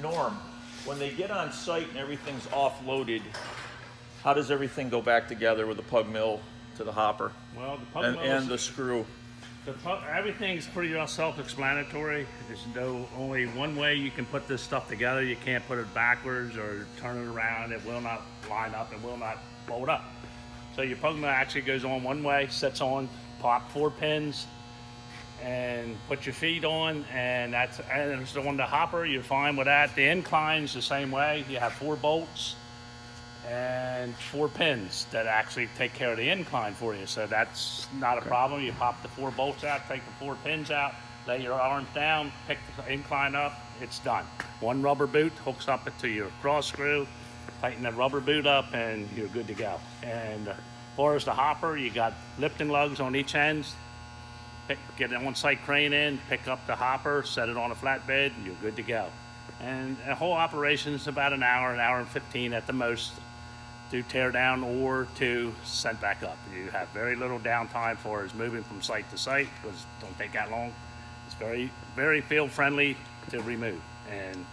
Norm, when they get on site and everything's offloaded, how does everything go back together with the pug mill to the hopper Well, the pug mill and the screw? Everything's pretty self-explanatory. There's only one way you can put this stuff together. You can't put it backwards or turn it around. It will not line up. It will not fold up. So your pug mill actually goes on one way, sets on, pop 4 pins, and put your feet on, and it's on the hopper. You're fine with that. The incline's the same way. You have 4 bolts and 4 pins that actually take care of the incline for you. So that's not a problem. You pop the 4 bolts out, take the 4 pins out, lay your arms down, pick the incline up, it's done. 1 rubber boot hooks up to your cross screw, tighten the rubber boot up, and you're good to go. And as far as the hopper, you got lifting lugs on each end. Get an on-site crane in, pick up the hopper, set it on a flatbed, and you're good to go. And the whole operation is about an hour and 15 at the most, to tear down or to send back up. You have very little downtime for as moving from site to site, because it don't take that long. It's very, very field friendly to remove. And